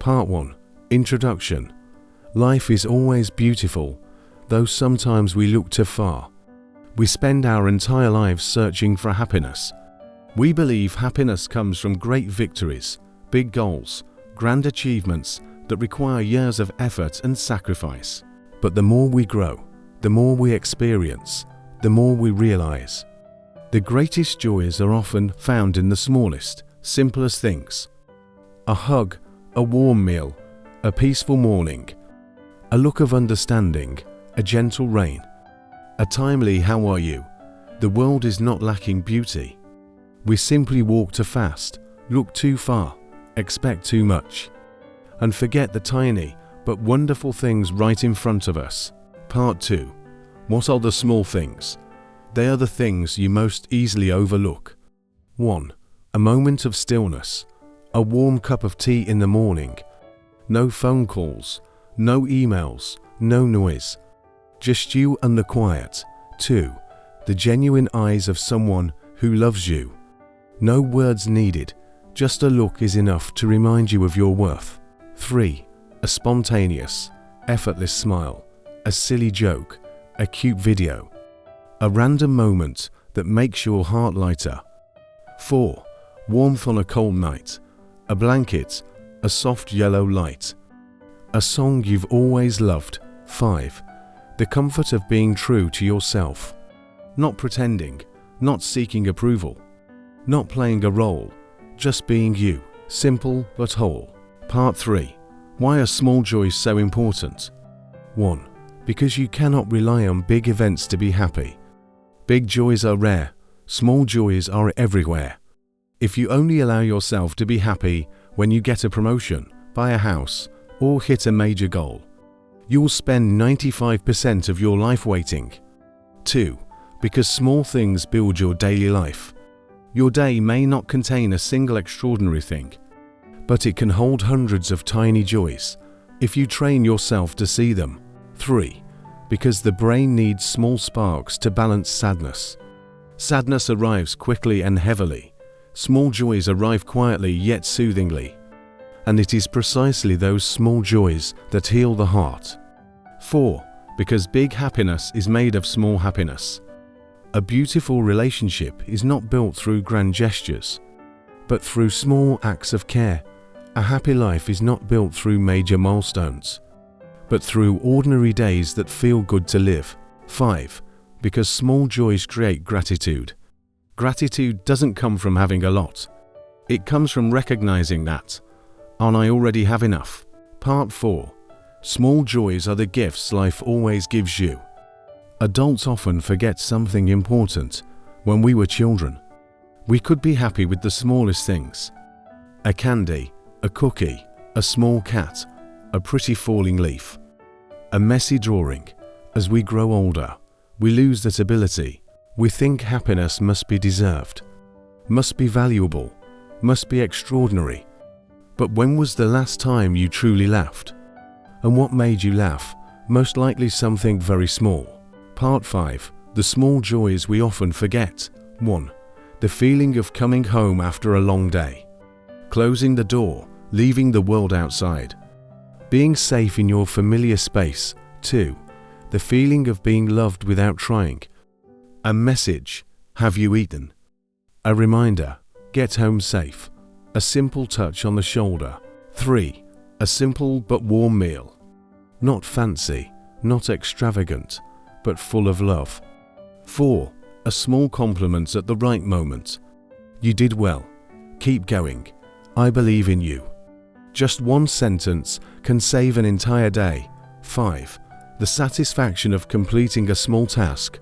Part 1. Introduction. Life is always beautiful, though sometimes we look too far. We spend our entire lives searching for happiness. We believe happiness comes from great victories, big goals, grand achievements that require years of effort and sacrifice. But the more we grow, the more we experience, the more we realize. The greatest joys are often found in the smallest, simplest things. A hug, a warm meal, a peaceful morning, a look of understanding, a gentle rain, a timely "how are you?" The world is not lacking beauty. We simply walk too fast, look too far, expect too much, and forget the tiny but wonderful things right in front of us. Part 2. What are the small things? They are the things you most easily overlook. 1. A moment of stillness, a warm cup of tea in the morning. No phone calls, no emails, no noise. Just you and the quiet. 2. The genuine eyes of someone who loves you. No words needed, just a look is enough to remind you of your worth. 3. A spontaneous, effortless smile, a silly joke, a cute video. A random moment that makes your heart lighter. 4. Warmth on a cold night, a blanket, a soft yellow light. A song you've always loved. 5. The comfort of being true to yourself. Not pretending, not seeking approval, not playing a role, just being you, simple but whole. Part 3. Why are small joys so important? 1. Because you cannot rely on big events to be happy. Big joys are rare, small joys are everywhere. If you only allow yourself to be happy when you get a promotion, buy a house, or hit a major goal, you'll spend 95% of your life waiting. 2. Because small things build your daily life. Your day may not contain a single extraordinary thing, but it can hold hundreds of tiny joys if you train yourself to see them. 3. Because the brain needs small sparks to balance sadness. Sadness arrives quickly and heavily. Small joys arrive quietly yet soothingly. And it is precisely those small joys that heal the heart. 4. Because big happiness is made of small happiness. A beautiful relationship is not built through grand gestures, but through small acts of care. A happy life is not built through major milestones, but through ordinary days that feel good to live. 5. Because small joys create gratitude. Gratitude doesn't come from having a lot. It comes from recognizing that, "And I already have enough." Part 4. Small joys are the gifts life always gives you. Adults often forget something important. When we were children, we could be happy with the smallest things. A candy, a cookie, a small cat, a pretty falling leaf, a messy drawing. As we grow older, we lose that ability. We think happiness must be deserved, must be valuable, must be extraordinary. But when was the last time you truly laughed? And what made you laugh? Most likely something very small. Part 5. The small joys we often forget. 1. The feeling of coming home after a long day. Closing the door, leaving the world outside. Being safe in your familiar space. 2. The feeling of being loved without trying. A message, "Have you eaten?" A reminder, "Get home safe." A simple touch on the shoulder. 3. A simple but warm meal. Not fancy, not extravagant, but full of love. 4. A small compliment at the right moment. "You did well. Keep going. I believe in you." Just one sentence can save an entire day. 5. The satisfaction of completing a small task.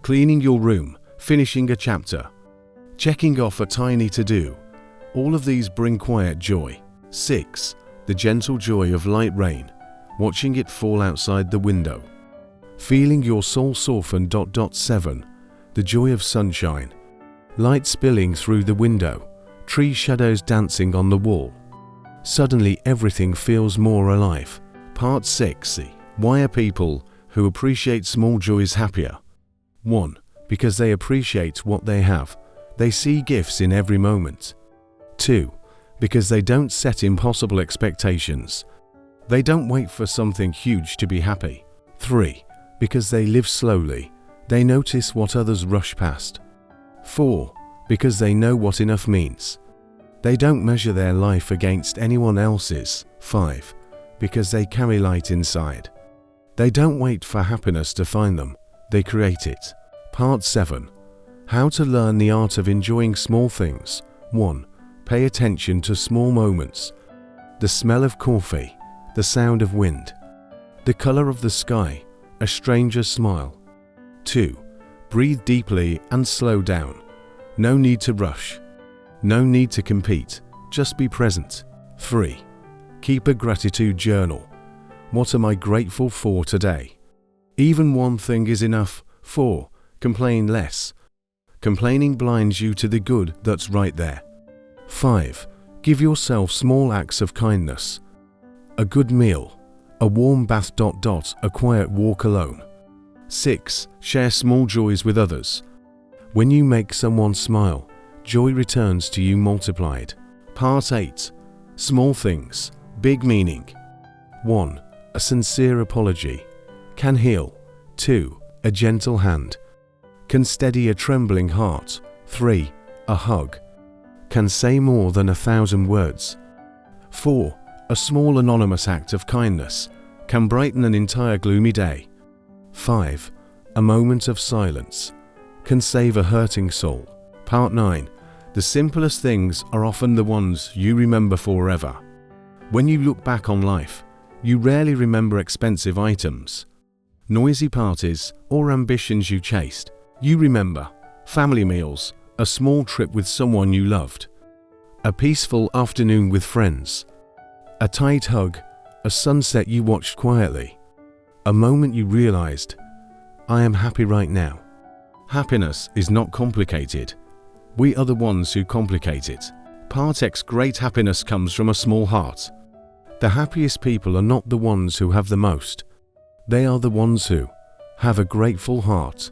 Cleaning your room, finishing a chapter, checking off a tiny to-do. All of these bring quiet joy. 6. The gentle joy of light rain, watching it fall outside the window. Feeling your soul soften. 7. The joy of sunshine, light spilling through the window, tree shadows dancing on the wall. Suddenly everything feels more alive. Part 6. Why are people who appreciate small joys happier? 1. Because they appreciate what they have. They see gifts in every moment. 2. because they don't set impossible expectations. They don't wait for something huge to be happy. 3. Because they live slowly. They notice what others rush past. 4. Because they know what enough means. They don't measure their life against anyone else's. 5. Because they carry light inside. They don't wait for happiness to find them, they create it. Part 7. How to learn the art of enjoying small things. 1. Pay attention to small moments. The smell of coffee, the sound of wind, the color of the sky, a stranger's smile. 2. Breathe deeply and slow down. No need to rush. No need to compete. Just be present. 3. Keep a gratitude journal. What am I grateful for today? Even one thing is enough. 4. Complain less. Complaining blinds you to the good that's right there. 5. Give yourself small acts of kindness. A good meal, a warm bath. A quiet walk alone. 6. Share small joys with others. When you make someone smile, joy returns to you multiplied. Part 8. Small things, big meaning. 1. A sincere apology can heal. 2. A gentle hand can steady a trembling heart. 3. A hug can say more than 1,000 words. 4. A small anonymous act of kindness can brighten an entire gloomy day. 5. A moment of silence can save a hurting soul. Part 9. The simplest things are often the ones you remember forever. When you look back on life, you rarely remember expensive items, noisy parties, or ambitions you chased. You remember family meals, a small trip with someone you loved, a peaceful afternoon with friends, a tight hug, a sunset you watched quietly, a moment you realized, I am happy right now. Happiness is not complicated. We are the ones who complicate it. Part X. Great happiness comes from a small heart. The happiest people are not the ones who have the most. They are the ones who have a grateful heart,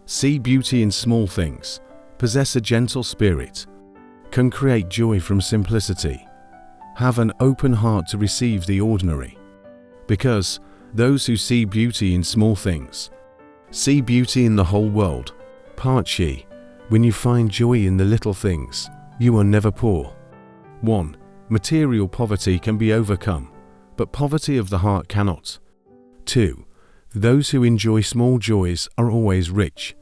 see beauty in small things, possess a gentle spirit, can create joy from simplicity, have an open heart to receive the ordinary. Because those who see beauty in small things see beauty in the whole world. Part She. When you find joy in the little things, you are never poor. 1. Material poverty can be overcome, but poverty of the heart cannot. 2. Those who enjoy small joys are always rich,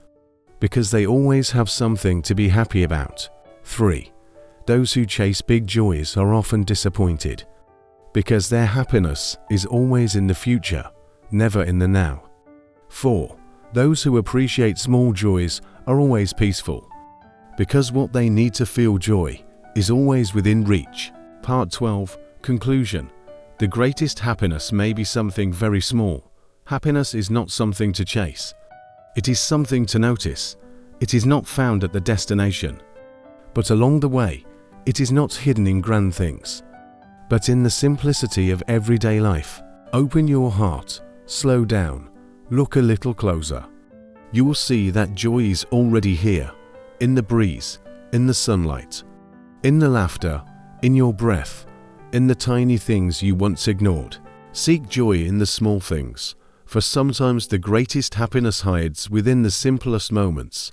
because they always have something to be happy about. 3. Those who chase big joys are often disappointed, because their happiness is always in the future, never in the now. 4. Those who appreciate small joys are always peaceful, because what they need to feel joy is always within reach. Part 12. Conclusion. The greatest happiness may be something very small. Happiness is not something to chase. It is something to notice. It is not found at the destination, but along the way. It is not hidden in grand things, but in the simplicity of everyday life. Open your heart, slow down, look a little closer. You will see that joy is already here, in the breeze, in the sunlight, in the laughter, in your breath, in the tiny things you once ignored. Seek joy in the small things, for sometimes the greatest happiness hides within the simplest moments.